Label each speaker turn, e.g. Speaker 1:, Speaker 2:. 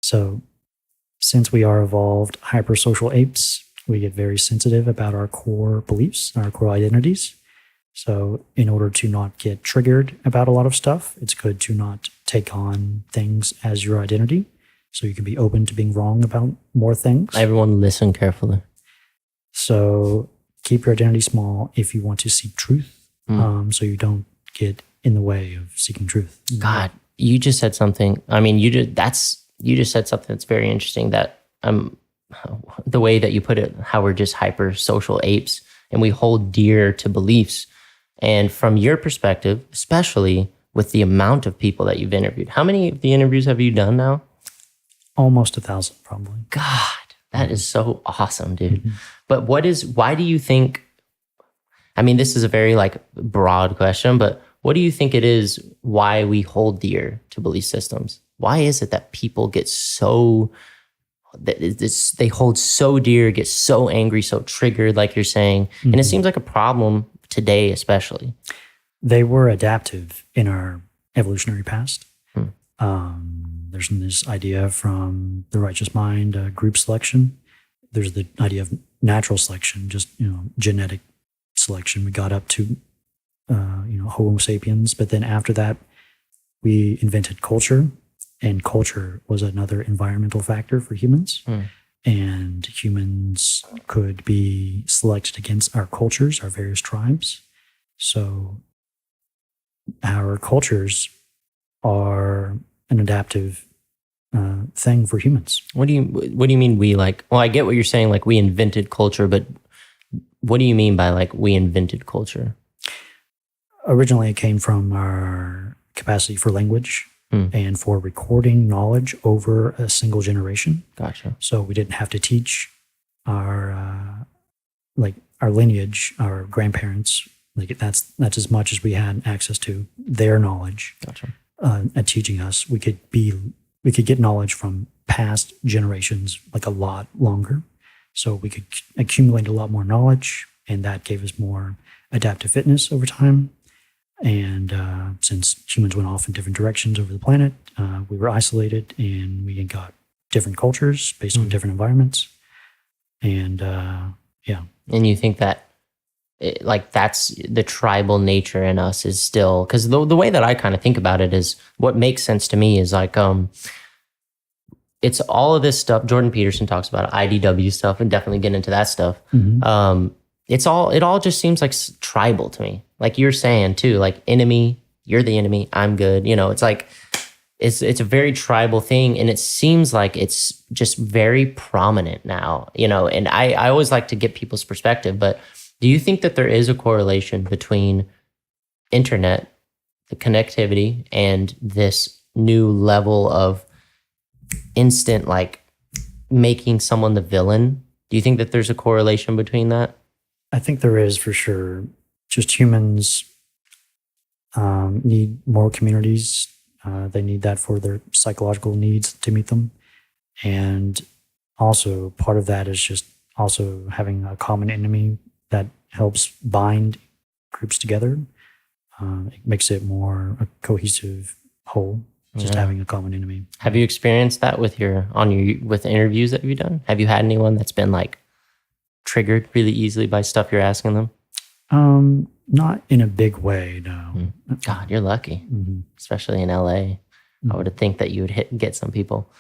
Speaker 1: So since we are evolved hypersocial apes, we get very sensitive about our core beliefs, our core identities. So in order to not get triggered about a lot of stuff, it's good to not take on things as your identity. So you can be open to being wrong about more things.
Speaker 2: Everyone listen carefully.
Speaker 1: So keep your identity small if you want to seek truth, so you don't get in the way of seeking truth.
Speaker 2: God, you just said something. I mean, you just said something that's very interesting, that the way that you put it, how we're just hyper social apes and we hold dear to beliefs. And from your perspective, especially with the amount of people that you've interviewed, how many of the interviews have you done now?
Speaker 1: Almost 1,000, probably.
Speaker 2: God, that is so awesome, dude. Mm-hmm. But why do you think, I mean, this is a very broad question, but what do you think it is why we hold dear to belief systems? Why is it that people get they hold so dear, get so angry, so triggered, like you're saying? Mm-hmm. And it seems like a problem today, especially.
Speaker 1: They were adaptive in our evolutionary past. There's this idea from the righteous mind, group selection. There's the idea of natural selection, just genetic selection. We got up to Homo sapiens, but then after that, we invented culture, and culture was another environmental factor for humans. And humans could be selected against our cultures, our various tribes. So our cultures are an adaptive thing for humans.
Speaker 2: What do you mean we well, I get what you're saying, we invented culture, but what do you mean by we invented culture?
Speaker 1: Originally, it came from our capacity for language and for recording knowledge over a single generation.
Speaker 2: Gotcha.
Speaker 1: So we didn't have to teach our lineage, our grandparents. That's as much as we had access to their knowledge.
Speaker 2: Gotcha.
Speaker 1: At teaching us, we could get knowledge from past generations a lot longer. So we could accumulate a lot more knowledge, and that gave us more adaptive fitness over time. And since humans went off in different directions over the planet, we were isolated, and we got different cultures based on different environments. And yeah.
Speaker 2: And you think that that's the tribal nature in us is still, because the way that I kind of think about it is, what makes sense to me is it's all of this stuff. Jordan Peterson talks about IDW stuff, and definitely get into that stuff. Mm-hmm. It all just seems tribal to me. Like you're saying too, enemy, you're the enemy, I'm good. It's a very tribal thing, and it seems like it's just very prominent now, and I always like to get people's perspective, but do you think that there is a correlation between internet, the connectivity, and this new level of instant, making someone the villain? Do you think that there's a correlation between that?
Speaker 1: I think there is, for sure. Just humans need moral communities. They need that for their psychological needs to meet them. And also part of that is just also having a common enemy that helps bind groups together. It makes it more a cohesive whole, just having a common enemy.
Speaker 2: Have you experienced that with with interviews that you've done? Have you had anyone that's been triggered really easily by stuff you're asking them?
Speaker 1: Not in a big way, no.
Speaker 2: God, you're lucky, especially in LA. I would think that you would get some people.